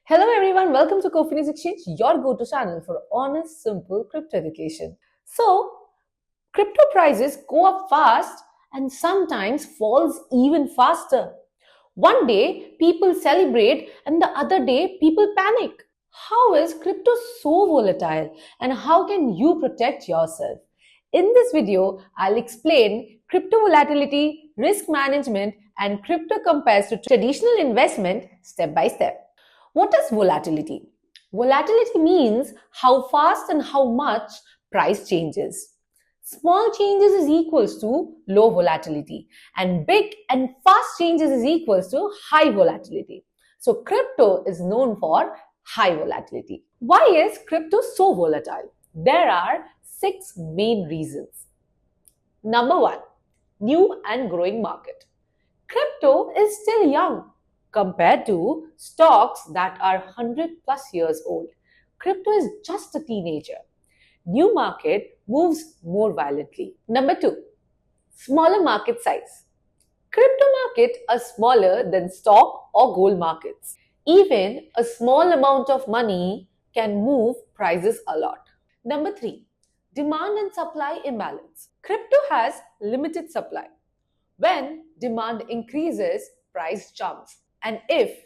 Hello everyone, welcome to Cofinex Exchange, your go-to channel for honest, simple crypto education. So, crypto prices go up fast and sometimes falls even faster. One day people celebrate and the other day people panic. How is crypto so volatile and how can you protect yourself? In this video, I'll explain crypto volatility, risk management, and crypto compares to traditional investment step by step. What is volatility? Volatility means how fast and how much price changes. Small changes is equals to low volatility and big and fast changes is equals to high volatility. So crypto is known for high volatility. Why is crypto so volatile? There are 6 main reasons. Number 1, new and growing market. Crypto is still young compared to stocks that are 100 plus years old. Crypto is just a teenager. New market moves more violently. Number 2, smaller market size. Crypto market are smaller than stock or gold markets. Even a small amount of money can move prices a lot. Number 3, demand and supply imbalance. Crypto has limited supply. When demand increases, price jumps. And if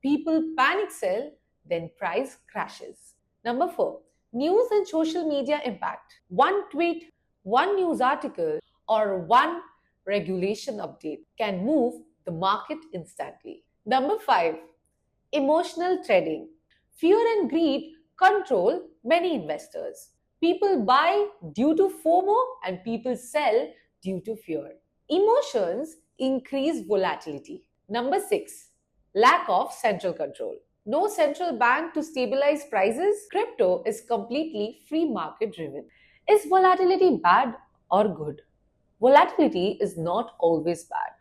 people panic sell, then price crashes. Number 4, news and social media impact. One tweet, one news article, or one regulation update can move the market instantly. Number 5, emotional trading. Fear and greed control many investors. People buy due to FOMO and people sell due to fear. Emotions increase volatility. Number 6, lack of central control. No central bank to stabilize prices. Crypto is completely free market driven. Is volatility bad or good? Volatility is not always bad.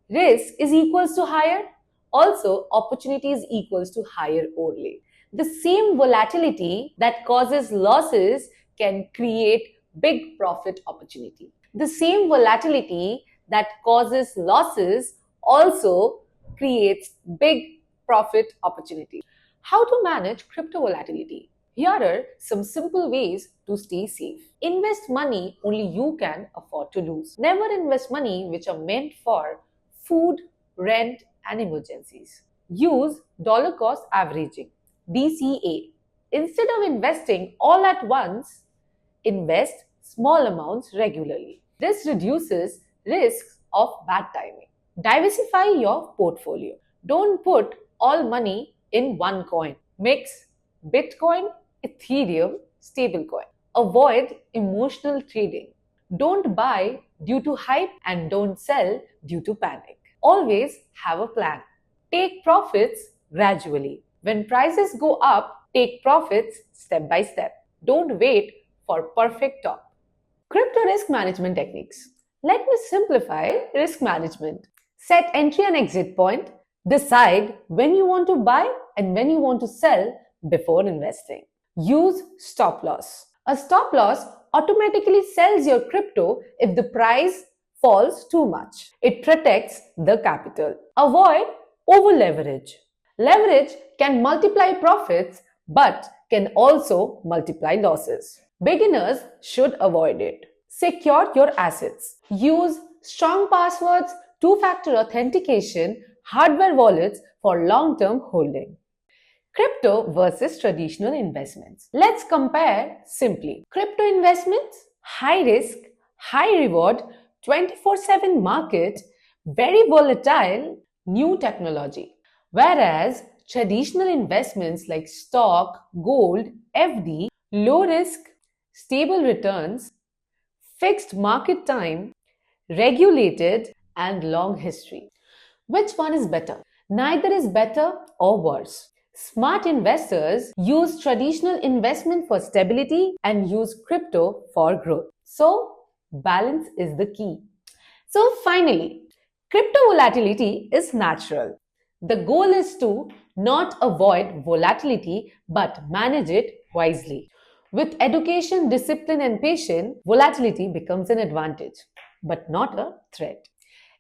Risk is equals to higher. Also, opportunity is equals to higher only. The same volatility that causes losses can create big profit opportunity. The same volatility that causes losses also creates big profit opportunity. How to manage crypto volatility? Here are some simple ways to stay safe. Invest money only you can afford to lose. Never invest money which are meant for food, rent, and emergencies. Use dollar cost averaging, DCA. Instead of investing all at once, invest small amounts regularly. This reduces risks of bad timing. Diversify your portfolio. Don't put all money in one coin. Mix Bitcoin, Ethereum, stablecoin. Avoid emotional trading. Don't buy due to hype and don't sell due to panic. Always have a plan. Take profits gradually. When prices go up, take profits step by step. Don't wait for perfect top. Crypto risk management techniques. Let me simplify risk management. Set entry and exit point. Decide when you want to buy and when you want to sell before investing. Use stop loss. A stop loss automatically sells your crypto if the price falls too much. It protects the capital. Avoid over leverage. Leverage can multiply profits but can also multiply losses. Beginners should avoid it. Secure your assets. Use strong passwords, two-factor authentication, hardware wallets for long-term holding. Crypto versus traditional investments. Let's compare simply. Crypto investments, high risk, high reward, 24/7 market, very volatile, new technology. Whereas traditional investments like stock, gold, FD, low risk, stable returns, fixed market time, regulated, and long history. Which one is better? Neither is better or worse. Smart investors use traditional investment for stability and use crypto for growth. So, balance is the key. So, finally, crypto volatility is natural. The goal is to not avoid volatility but manage it wisely. With education, discipline, and patience, volatility becomes an advantage, but not a threat.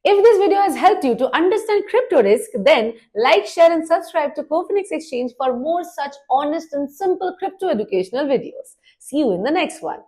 If this video has helped you to understand crypto risk, then like, share and subscribe to Cofinex Exchange for more such honest and simple crypto educational videos. See you in the next one.